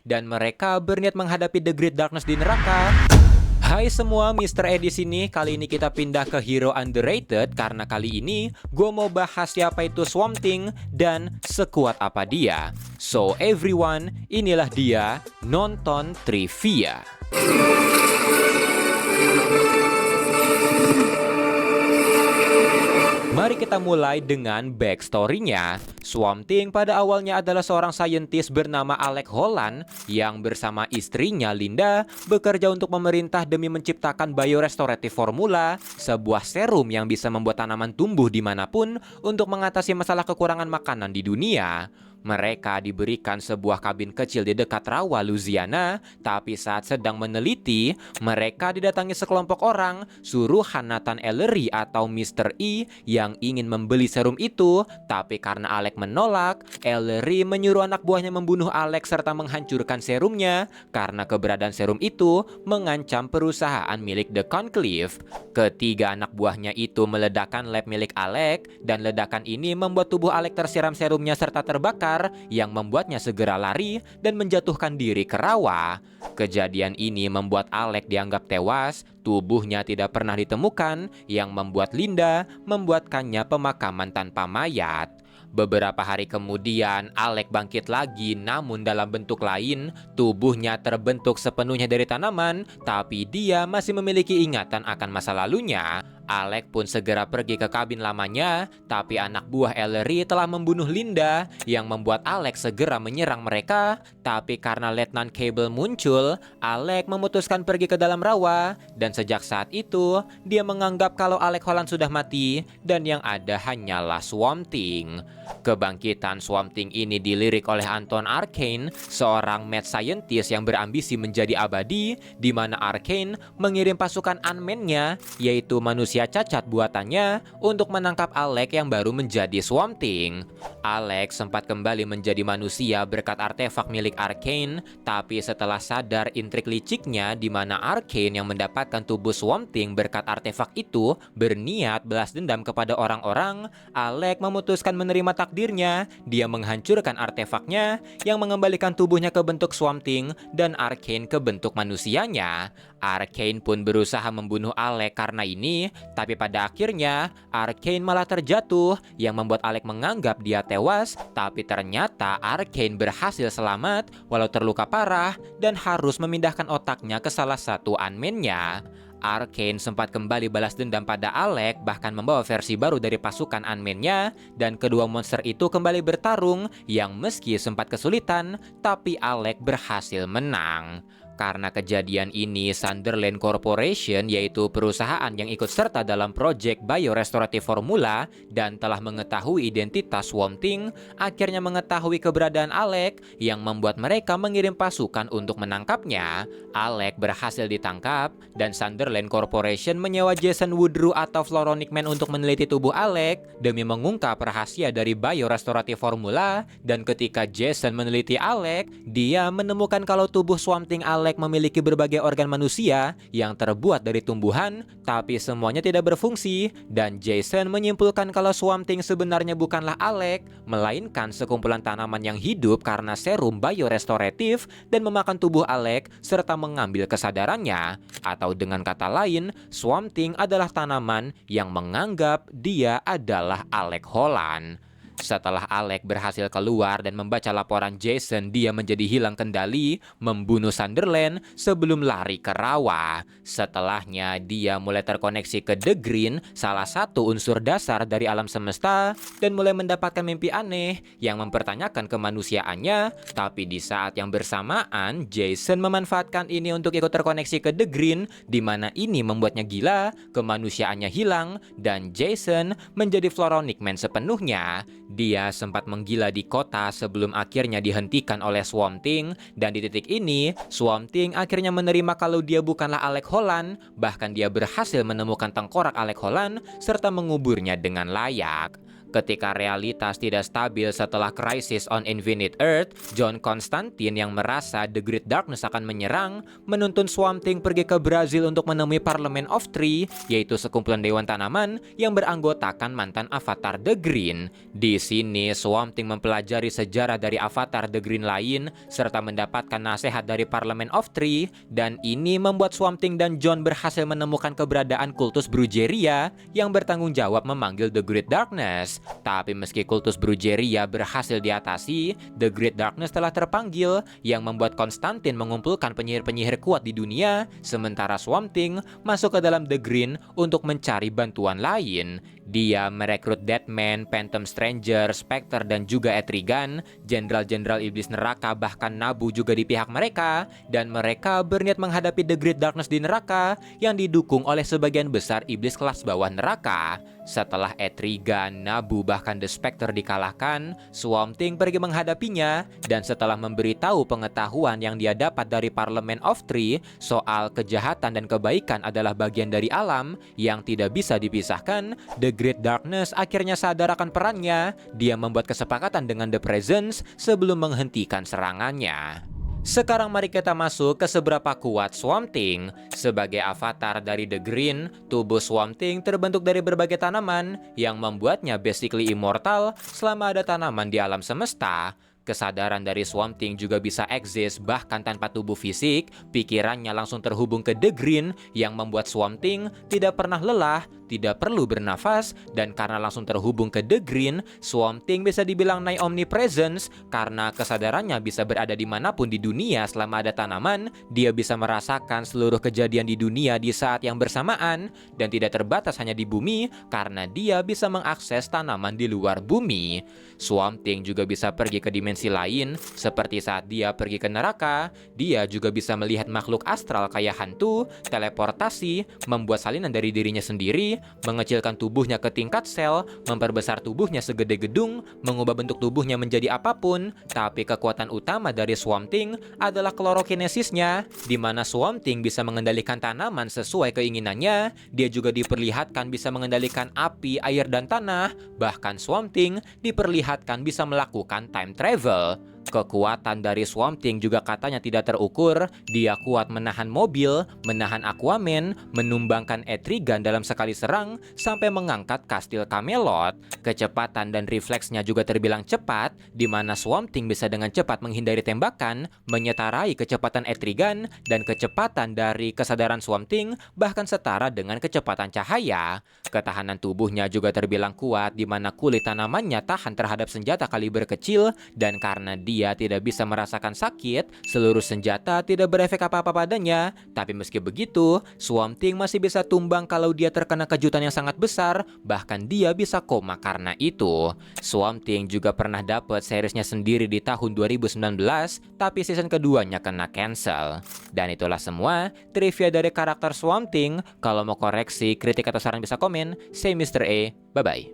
dan mereka berniat menghadapi The Great Darkness di neraka. Hai semua, Mr. E di sini. Kali ini kita pindah ke hero underrated karena kali ini gue mau bahas siapa itu Swamp Thing dan sekuat apa dia. So everyone, inilah dia nonton trivia. Mari kita mulai dengan backstory-nya. Swamp Thing pada awalnya adalah seorang saintis bernama Alex Holland yang bersama istrinya Linda bekerja untuk pemerintah demi menciptakan biorestorative formula, sebuah serum yang bisa membuat tanaman tumbuh dimanapun untuk mengatasi masalah kekurangan makanan di dunia. Mereka diberikan sebuah kabin kecil di dekat rawa Louisiana, tapi saat sedang meneliti, mereka didatangi sekelompok orang, suruhan Nathan Ellery atau Mr. E yang ingin membeli serum itu, tapi karena Alex menolak, Ellery menyuruh anak buahnya membunuh Alex serta menghancurkan serumnya, karena keberadaan serum itu mengancam perusahaan milik The Conclave. Ketiga anak buahnya itu meledakkan lab milik Alex, dan ledakan ini membuat tubuh Alex tersiram serumnya serta terbakar, yang membuatnya segera lari dan menjatuhkan diri ke rawa. Kejadian ini membuat Alex dianggap tewas, tubuhnya tidak pernah ditemukan, yang membuat Linda membuatkannya pemakaman tanpa mayat. Beberapa hari kemudian, Alex bangkit lagi, namun dalam bentuk lain. Tubuhnya terbentuk sepenuhnya dari tanaman, tapi dia masih memiliki ingatan akan masa lalunya. Alex pun segera pergi ke kabin lamanya, tapi anak buah Ellery telah membunuh Linda, yang membuat Alex segera menyerang mereka. Tapi karena Letnan Cable muncul, Alex memutuskan pergi ke dalam rawa, dan sejak saat itu, dia menganggap kalau Alex Holland sudah mati, dan yang ada hanyalah Swamp Thing. Kebangkitan Swamp Thing ini dilirik oleh Anton Arcane, seorang mad scientist yang berambisi menjadi abadi, di mana Arcane mengirim pasukan Ant-Man-nya, yaitu manusia cacat buatannya, untuk menangkap Alex yang baru menjadi Swamp Thing. Alex sempat kembali menjadi manusia berkat artefak milik Arcane, tapi setelah sadar intrik liciknya di mana Arcane yang mendapatkan tubuh Swamp Thing berkat artefak itu berniat balas dendam kepada orang-orang, Alex memutuskan menerima takdirnya. Dia menghancurkan artefaknya yang mengembalikan tubuhnya ke bentuk Swamp Thing dan Arcane ke bentuk manusianya. Arcane pun berusaha membunuh Alex karena ini, tapi pada akhirnya Arcane malah terjatuh, yang membuat Alex menganggap dia tewas, tapi ternyata Arcane berhasil selamat walau terluka parah dan harus memindahkan otaknya ke salah satu Ant-Man-nya. Arcane sempat kembali balas dendam pada Alex, bahkan membawa versi baru dari pasukan Ant-Man-nya, dan kedua monster itu kembali bertarung, yang meski sempat kesulitan, tapi Alex berhasil menang. Karena kejadian ini, Sunderland Corporation, yaitu perusahaan yang ikut serta dalam proyek biorestorative formula dan telah mengetahui identitas Swamp Thing, akhirnya mengetahui keberadaan Alex, yang membuat mereka mengirim pasukan untuk menangkapnya. Alex berhasil ditangkap, dan Sunderland Corporation menyewa Jason Woodrue atau Floronic Man untuk meneliti tubuh Alex demi mengungkap rahasia dari biorestorative formula. Dan ketika Jason meneliti Alex, dia menemukan kalau tubuh Swamp Thing Alex memiliki berbagai organ manusia yang terbuat dari tumbuhan, tapi semuanya tidak berfungsi, dan Jason menyimpulkan kalau Swamp Thing sebenarnya bukanlah Alex, melainkan sekumpulan tanaman yang hidup karena serum biorestoratif dan memakan tubuh Alex serta mengambil kesadarannya. Atau dengan kata lain, Swamp Thing adalah tanaman yang menganggap dia adalah Alex Holland. Setelah Alex berhasil keluar dan membaca laporan Jason, dia menjadi hilang kendali, membunuh Sunderland sebelum lari ke rawa. Setelahnya, dia mulai terkoneksi ke The Green, salah satu unsur dasar dari alam semesta, dan mulai mendapatkan mimpi aneh yang mempertanyakan kemanusiaannya. Tapi di saat yang bersamaan, Jason memanfaatkan ini untuk ikut terkoneksi ke The Green, di mana ini membuatnya gila, kemanusiaannya hilang, dan Jason menjadi Floronic Man sepenuhnya. Dia sempat menggila di kota sebelum akhirnya dihentikan oleh Swamp Thing, dan di titik ini, Swamp Thing akhirnya menerima kalau dia bukanlah Alex Holland, bahkan dia berhasil menemukan tengkorak Alex Holland serta menguburnya dengan layak. Ketika realitas tidak stabil setelah Crisis on Infinite Earth, John Constantine yang merasa The Great Darkness akan menyerang, menuntun Swamp Thing pergi ke Brazil untuk menemui Parliament of Tree, yaitu sekumpulan dewan tanaman yang beranggotakan mantan Avatar The Green. Di sini, Swamp Thing mempelajari sejarah dari Avatar The Green lain, serta mendapatkan nasihat dari Parliament of Tree, dan ini membuat Swamp Thing dan John berhasil menemukan keberadaan kultus Brujeria yang bertanggung jawab memanggil The Great Darkness. Tapi meski kultus Brujeria berhasil diatasi, The Great Darkness telah terpanggil, yang membuat Constantine mengumpulkan penyihir-penyihir kuat di dunia, sementara Swamp Thing masuk ke dalam The Green untuk mencari bantuan lain. Dia merekrut Deadman, Phantom Stranger, Spectre, dan juga Etrigan, jenderal-jenderal iblis neraka, bahkan Nabu juga di pihak mereka, dan mereka berniat menghadapi The Great Darkness di neraka yang didukung oleh sebagian besar iblis kelas bawah neraka. Setelah Etrigan, Nabu, bahkan The Spectre dikalahkan, Swamp Thing pergi menghadapinya, dan setelah memberitahu pengetahuan yang dia dapat dari Parliament of Tree soal kejahatan dan kebaikan adalah bagian dari alam yang tidak bisa dipisahkan, The Great Darkness akhirnya sadar akan perannya. Dia membuat kesepakatan dengan The Presence sebelum menghentikan serangannya. Sekarang mari kita masuk ke seberapa kuat Swamp Thing. Sebagai avatar dari The Green, tubuh Swamp Thing terbentuk dari berbagai tanaman yang membuatnya basically immortal selama ada tanaman di alam semesta. Kesadaran dari Swamp Thing juga bisa eksis bahkan tanpa tubuh fisik. Pikirannya langsung terhubung ke The Green yang membuat Swamp Thing tidak pernah lelah, tidak perlu bernafas, dan karena langsung terhubung ke The Green, Swamp Thing bisa dibilang naik omnipresence karena kesadarannya bisa berada dimanapun di dunia selama ada tanaman. Dia bisa merasakan seluruh kejadian di dunia di saat yang bersamaan dan tidak terbatas hanya di bumi karena dia bisa mengakses tanaman di luar bumi. Swamp Thing juga bisa pergi ke dimensi lain, seperti saat dia pergi ke neraka. Dia juga bisa melihat makhluk astral kayak hantu, teleportasi, membuat salinan dari dirinya sendiri, mengecilkan tubuhnya ke tingkat sel, memperbesar tubuhnya segede gedung, mengubah bentuk tubuhnya menjadi apapun. Tapi kekuatan utama dari Swamp Thing adalah klorokinesisnya, di mana Swamp Thing bisa mengendalikan tanaman sesuai keinginannya. Dia juga diperlihatkan bisa mengendalikan api, air, dan tanah. Bahkan Swamp Thing diperlihatkan bisa melakukan time travel. Kekuatan dari Swamp Thing juga katanya tidak terukur. Dia kuat menahan mobil, menahan Aquaman, menumbangkan Etrigan dalam sekali serang, sampai mengangkat kastil Camelot. Kecepatan dan refleksnya juga terbilang cepat, di mana Swamp Thing bisa dengan cepat menghindari tembakan, menyetarai kecepatan Etrigan, dan kecepatan dari kesadaran Swamp Thing bahkan setara dengan kecepatan cahaya. Ketahanan tubuhnya juga terbilang kuat, di mana kulit tanamannya tahan terhadap senjata kaliber kecil, dan karena dia tidak bisa merasakan sakit, seluruh senjata tidak berefek apa-apa padanya. Tapi meski begitu, Swamp Thing masih bisa tumbang kalau dia terkena kejutan yang sangat besar, bahkan dia bisa koma karena itu. Swamp Thing juga pernah dapat seriesnya sendiri di tahun 2019, tapi season keduanya kena cancel. Dan itulah semua trivia dari karakter Swamp Thing. Kalau mau koreksi, kritik atau saran bisa komen. Say Mr. A, bye-bye.